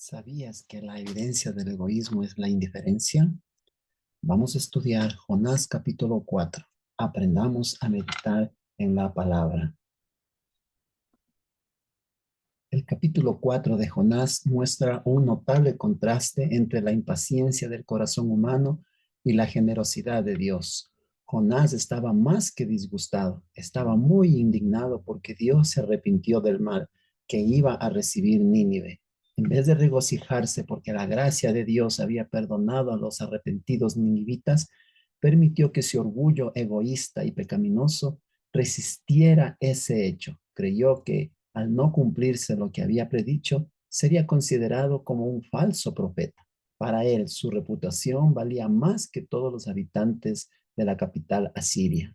¿Sabías que la evidencia del egoísmo es la indiferencia? Vamos a estudiar Jonás capítulo 4. Aprendamos a meditar en la palabra. El capítulo 4 de Jonás muestra un notable contraste entre la impaciencia del corazón humano y la generosidad de Dios. Jonás estaba más que disgustado, estaba muy indignado porque Dios se arrepintió del mal que iba a recibir Nínive. En vez de regocijarse porque la gracia de Dios había perdonado a los arrepentidos ninivitas, permitió que su orgullo egoísta y pecaminoso resistiera ese hecho. Creyó que al no cumplirse lo que había predicho, sería considerado como un falso profeta. Para él, su reputación valía más que todos los habitantes de la capital asiria.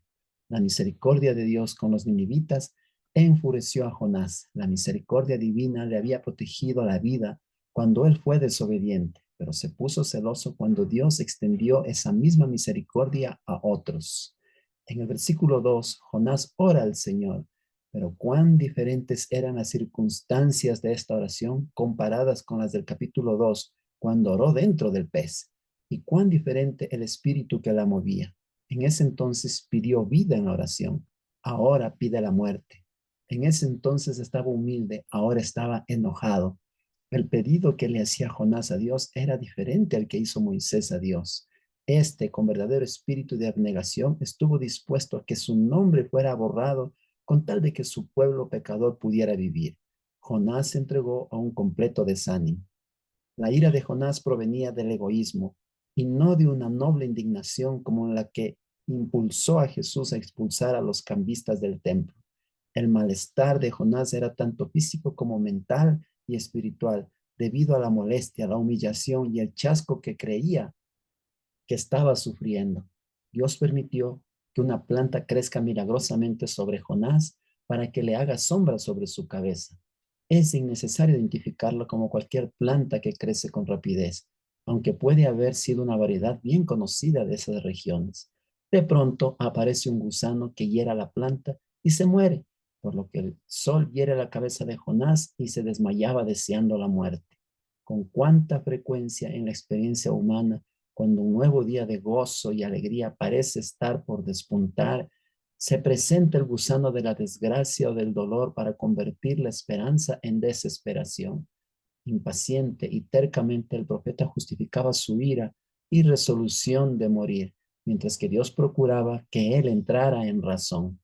La misericordia de Dios con los ninivitas enfureció a Jonás. La misericordia divina le había protegido la vida cuando él fue desobediente, pero se puso celoso cuando Dios extendió esa misma misericordia a otros. En el versículo 2, Jonás ora al Señor, pero cuán diferentes eran las circunstancias de esta oración comparadas con las del capítulo 2, cuando oró dentro del pez, y cuán diferente el espíritu que la movía. En ese entonces pidió vida en la oración, ahora pide la muerte. En ese entonces estaba humilde, ahora estaba enojado. El pedido que le hacía Jonás a Dios era diferente al que hizo Moisés a Dios. Este, con verdadero espíritu de abnegación, estuvo dispuesto a que su nombre fuera borrado con tal de que su pueblo pecador pudiera vivir. Jonás se entregó a un completo desánimo. La ira de Jonás provenía del egoísmo y no de una noble indignación como la que impulsó a Jesús a expulsar a los cambistas del templo. El malestar de Jonás era tanto físico como mental y espiritual, debido a la molestia, la humillación y el chasco que creía que estaba sufriendo. Dios permitió que una planta crezca milagrosamente sobre Jonás para que le haga sombra sobre su cabeza. Es innecesario identificarlo como cualquier planta que crece con rapidez, aunque puede haber sido una variedad bien conocida de esas regiones. De pronto aparece un gusano que hiera la planta y se muere, por lo que el sol hiere la cabeza de Jonás y se desmayaba deseando la muerte. Con cuánta frecuencia en la experiencia humana, cuando un nuevo día de gozo y alegría parece estar por despuntar, se presenta el gusano de la desgracia o del dolor para convertir la esperanza en desesperación. Impaciente y tercamente el profeta justificaba su ira y resolución de morir, mientras que Dios procuraba que él entrara en razón.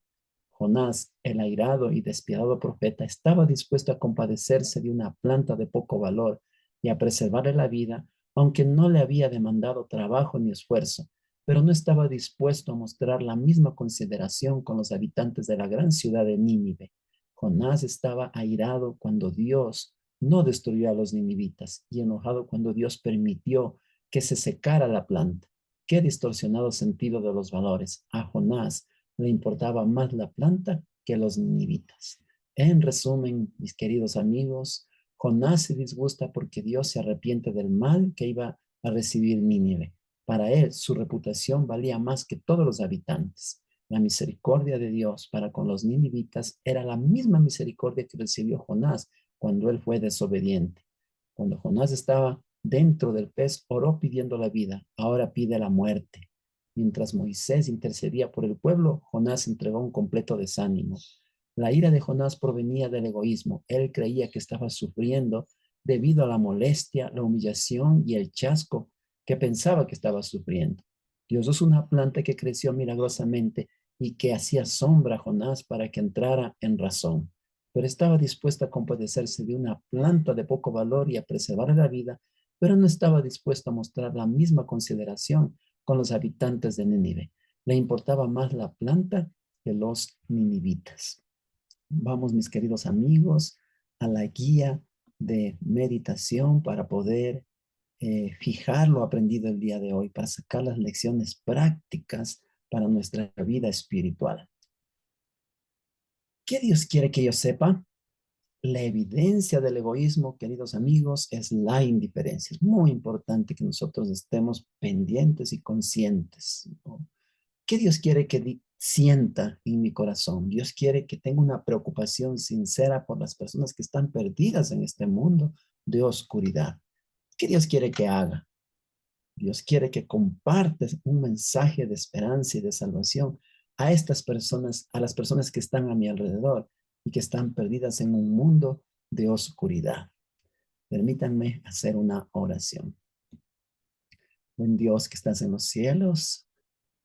Jonás, el airado y despiadado profeta, estaba dispuesto a compadecerse de una planta de poco valor y a preservarle la vida, aunque no le había demandado trabajo ni esfuerzo, pero no estaba dispuesto a mostrar la misma consideración con los habitantes de la gran ciudad de Nínive. Jonás estaba airado cuando Dios no destruyó a los ninivitas y enojado cuando Dios permitió que se secara la planta. Qué distorsionado sentido de los valores. A Jonás le importaba más la planta que los ninivitas. En resumen, mis queridos amigos, Jonás se disgusta porque Dios se arrepiente del mal que iba a recibir Nínive. Para él, su reputación valía más que todos los habitantes. La misericordia de Dios para con los ninivitas era la misma misericordia que recibió Jonás cuando él fue desobediente. Cuando Jonás estaba dentro del pez, oró pidiendo la vida, ahora pide la muerte. Mientras Moisés intercedía por el pueblo, Jonás entregó un completo desánimo. La ira de Jonás provenía del egoísmo. Él creía que estaba sufriendo debido a la molestia, la humillación y el chasco que pensaba que estaba sufriendo. Dios es una planta que creció milagrosamente y que hacía sombra a Jonás para que entrara en razón, pero estaba dispuesto a compadecerse de una planta de poco valor y a preservar la vida, pero no estaba dispuesto a mostrar la misma consideración con los habitantes de Nínive. Le importaba más la planta que los ninivitas. Vamos, mis queridos amigos, a la guía de meditación para poder fijar lo aprendido el día de hoy, para sacar las lecciones prácticas para nuestra vida espiritual. ¿Qué Dios quiere que yo sepa? La evidencia del egoísmo, queridos amigos, es la indiferencia. Es muy importante que nosotros estemos pendientes y conscientes, ¿no? ¿Qué Dios quiere que sienta en mi corazón? Dios quiere que tenga una preocupación sincera por las personas que están perdidas en este mundo, de oscuridad. ¿Qué Dios quiere que haga? Dios quiere que compartas un mensaje de esperanza y de salvación a estas personas, a las personas que están a mi alrededor y que están perdidas en un mundo de oscuridad. Permítanme hacer una oración. Buen Dios que estás en los cielos,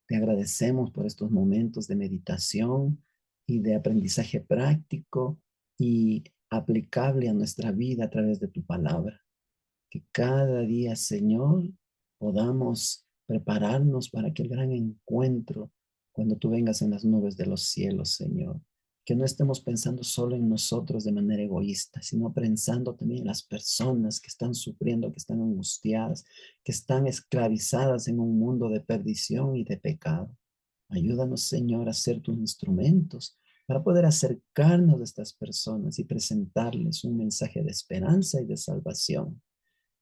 te agradecemos por estos momentos de meditación y de aprendizaje práctico y aplicable a nuestra vida a través de tu palabra. Que cada día, Señor, podamos prepararnos para aquel gran encuentro cuando tú vengas en las nubes de los cielos, Señor. Que no estemos pensando solo en nosotros de manera egoísta, sino pensando también en las personas que están sufriendo, que están angustiadas, que están esclavizadas en un mundo de perdición y de pecado. Ayúdanos, Señor, a ser tus instrumentos para poder acercarnos a estas personas y presentarles un mensaje de esperanza y de salvación.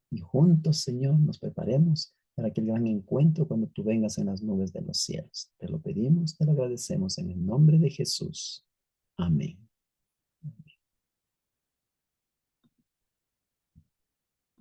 Y juntos, Señor, nos preparemos para aquel gran encuentro cuando tú vengas en las nubes de los cielos. Te lo pedimos, te lo agradecemos en el nombre de Jesús. Amén.